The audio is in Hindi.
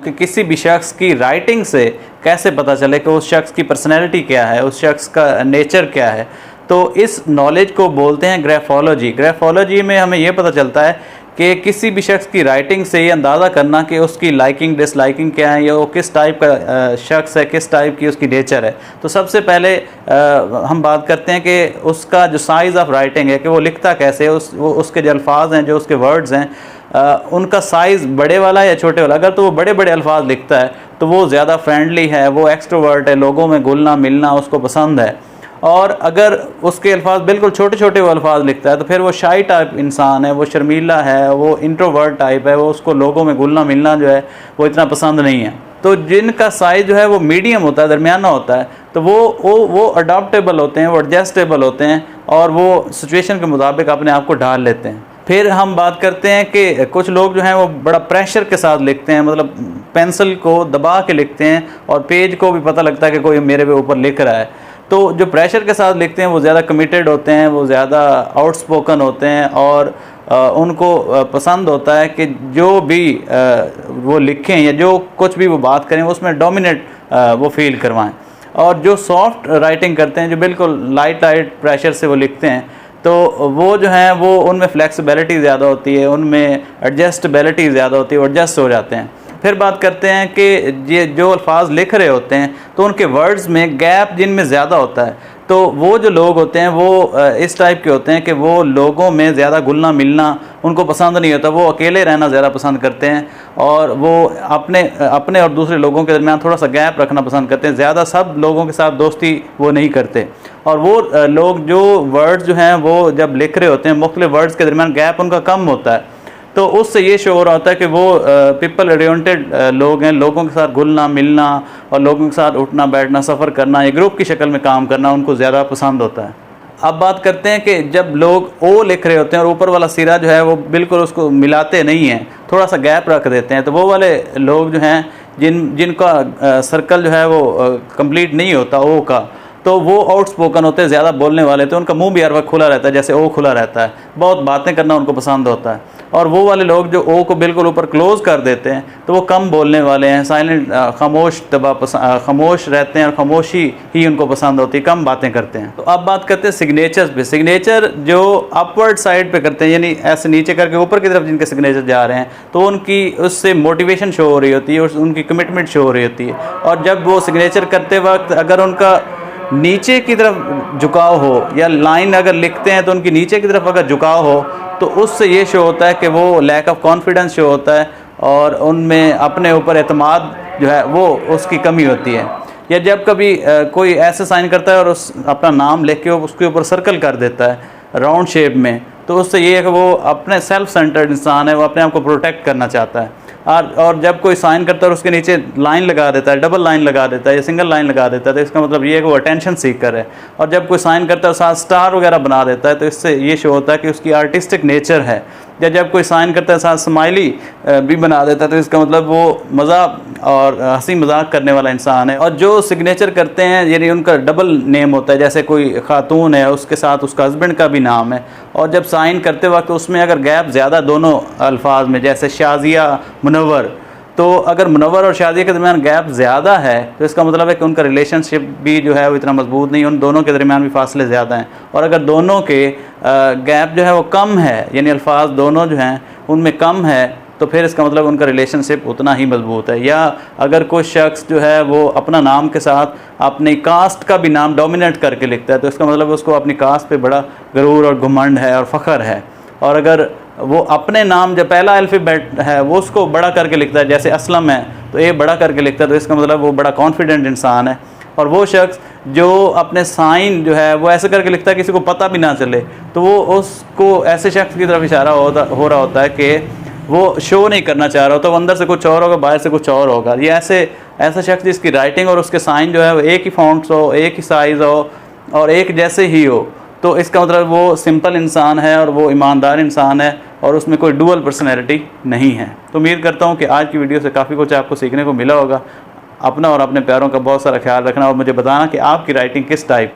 कि किसी भी शख्स की राइटिंग से कैसे पता चले कि उस शख्स की पर्सनैलिटी क्या है, उस शख्स का नेचर क्या है। तो इस नॉलेज को बोलते हैं ग्राफोलॉजी। ग्राफोलॉजी में हमें ये पता चलता है कि किसी भी शख्स की राइटिंग से ये अंदाज़ा करना कि उसकी लाइकिंग डिसलाइकिंग क्या है, या वो किस टाइप का शख्स है, किस टाइप की उसकी नेचर है। तो सबसे पहले हम बात करते हैं कि उसका जो साइज़ ऑफ राइटिंग है, कि वो लिखता कैसे है, उसके जो अल्फाज हैं, जो उसके वर्ड्स हैं, उनका साइज़ बड़े वाला है या छोटे वाला। अगर तो वो बड़े बड़े अल्फाज लिखता है तो वो ज़्यादा फ्रेंडली है, वो एक्सट्रोवर्ट है, लोगों में घुलना मिलना उसको पसंद है। और अगर उसके अल्फाज बिल्कुल छोटे छोटे वो अल्फाज लिखता है तो फिर वो शाई टाइप इंसान है, वो शर्मीला है, वो इंट्रोवर्ट टाइप है, वो उसको लोगों में घुलना मिलना जो है वो इतना पसंद नहीं है। तो जिनका साइज़ जो है वो मीडियम होता है, दरमियाना होता है, तो वो अडॉप्टेबल होते हैं, वो एडजस्टेबल होते हैं और वो सिचुएशन के मुताबिक अपने आप को ढाल लेते हैं। फिर हम बात करते हैं कि कुछ लोग जो हैं वो बड़ा प्रेशर के साथ लिखते हैं, मतलब पेंसिल को दबा के लिखते हैं और पेज को भी पता लगता है कि कोई मेरे ऊपर लिख रहा है। तो जो प्रेशर के साथ लिखते हैं वो ज़्यादा कमिटेड होते हैं, वो ज़्यादा आउटस्पोकन होते हैं और उनको पसंद होता है कि जो भी वो लिखें या जो कुछ भी वो बात करें उसमें डोमिनेट वो फील करवाएं। और जो सॉफ्ट राइटिंग करते हैं, जो बिल्कुल लाइट प्रेशर से वो लिखते हैं, तो वो जो हैं वो उनमें फ्लेक्सिबिलिटी ज़्यादा होती है, उनमें एडजस्टेबिलिटी ज़्यादा होती है, वो एडजस्ट हो जाते हैं। फिर बात करते हैं कि ये जो अल्फाज लिख रहे होते हैं तो उनके वर्ड्स में गैप जिनमें ज़्यादा होता है, तो वो जो लोग होते हैं वो इस टाइप के होते हैं कि वो लोगों में ज़्यादा घुलना मिलना उनको पसंद नहीं होता, वो अकेले रहना ज़्यादा पसंद करते हैं और वो अपने और दूसरे लोगों के दरमियान थोड़ा सा गैप रखना पसंद करते हैं। ज़्यादा सब लोगों के साथ दोस्ती वो नहीं करते। और वो लोग जो वर्ड्स जो हैं वो जब लिख रहे होते हैं, मुख्तलिफ वर्ड्स के दरमियान गैप उनका कम होता है, तो उससे ये शो हो रहा होता है कि वो पीपल ओरिएंटेड लोग हैं, लोगों के साथ घुलना मिलना और लोगों के साथ उठना बैठना, सफ़र करना, या ग्रुप की शक्ल में काम करना उनको ज़्यादा पसंद होता है। अब बात करते हैं कि जब लोग ओ लिख रहे होते हैं और ऊपर वाला सिरा जो है वो बिल्कुल उसको मिलाते नहीं हैं, थोड़ा सा गैप रख देते हैं, तो वो वाले लोग जो हैं जिनका सर्कल जो है वो कंप्लीट नहीं होता ओ का, तो वो आउटस्पोकन होते हैं, ज़्यादा बोलने वाले, तो उनका मुंह भी हर वक्त खुला रहता है, जैसे ओ खुला रहता है, बहुत बातें करना उनको पसंद होता है। और वो वाले लोग जो ओ को बिल्कुल ऊपर क्लोज़ कर देते हैं तो वो कम बोलने वाले हैं, साइलेंट खामोश रहते हैं और खामोशी ही उनको पसंद होती है, कम बातें करते हैं। तो अब बात करते हैं सिग्नेचर्स पे। सिग्नेचर जो अपवर्ड साइड पे करते हैं, यानी ऐसे नीचे करके ऊपर की तरफ जिनके सिग्नेचर जा रहे हैं, तो उनकी उससे मोटिवेशन शो हो रही होती है और उनकी कमिटमेंट शो हो रही होती है। और जब वो सिग्नेचर करते वक्त अगर उनका नीचे की तरफ झुकाव हो, या लाइन अगर लिखते हैं तो उनकी नीचे की तरफ अगर झुकाव हो, तो उससे ये शो होता है कि वो लैक ऑफ कॉन्फिडेंस शो होता है और उनमें अपने ऊपर एतमाद जो है वो उसकी कमी होती है। या जब कभी कोई ऐसे साइन करता है और उस अपना नाम लिख के उसके ऊपर सर्कल कर देता है राउंड शेप में, तो उससे ये है कि वो अपने सेल्फ सेंटर्ड इंसान है, वो अपने आप को प्रोटेक्ट करना चाहता है। और जब कोई साइन करता है और उसके नीचे लाइन लगा देता है, डबल लाइन लगा देता है या सिंगल लाइन लगा देता है, तो इसका मतलब ये है कि वो अटेंशन सीकर है। और जब कोई साइन करता है साथ स्टार वगैरह बना देता है, तो इससे ये शो होता है कि उसकी आर्टिस्टिक नेचर है। या जब कोई साइन करता है साथ स्माइली भी बना देता है, तो इसका मतलब वो मज़ाक और हंसी मजाक करने वाला इंसान है। और जो सिग्नेचर करते हैं यानी उनका डबल नेम होता है, जैसे कोई खातून है उसके साथ उसका हस्बैंड का भी नाम है, और जब साइन करते वक्त उसमें अगर गैप ज़्यादा दोनों अल्फाज में, जैसे शाजिया मुनव्वर, तो अगर मुनव्वर और शाजिया के दरमियान गैप ज़्यादा है तो इसका मतलब है कि उनका रिलेशनशिप भी जो है वो इतना मजबूत नहीं, उन दोनों के दरमियान भी फासले ज़्यादा हैं। और अगर दोनों के गैप जो है वो कम है, यानी अल्फाज दोनों जो हैं उनमें कम है, तो फिर इसका मतलब उनका रिलेशनशिप उतना ही मजबूत है। या अगर कोई शख्स जो है वो अपना नाम के साथ अपनी कास्ट का भी नाम डोमिनेट करके लिखता है, तो इसका मतलब उसको अपनी कास्ट पे बड़ा गरूर और घुमंड है और फ़ख्र है। और अगर वो अपने नाम जो पहला अल्फ़ाबेट है वो उसको बड़ा करके लिखता है, जैसे असलम है तो ए बड़ा करके लिखता है, तो इसका मतलब वो बड़ा कॉन्फिडेंट इंसान है। और वो शख्स जो अपने साइन जो है वो ऐसे करके लिखता है किसी को पता भी ना चले, तो वो उसको ऐसे शख्स की तरफ इशारा हो रहा होता है कि वो शो नहीं करना चाह रहा होता, वो अंदर से कुछ और होगा, बाहर से कुछ और होगा। ये ऐसा शख्स जिसकी राइटिंग और उसके साइन जो है वो एक ही फॉन्ट्स हो, एक ही साइज़ हो और एक जैसे ही हो, तो इसका मतलब वो सिंपल इंसान है और वो ईमानदार इंसान है और उसमें कोई डुअल पर्सनैलिटी नहीं है। तो उम्मीद करता हूँ कि आज की वीडियो से काफ़ी कुछ आपको सीखने को मिला होगा। अपना और अपने प्यारों का बहुत सारा ख्याल रखना और मुझे बताना कि आपकी राइटिंग किस टाइप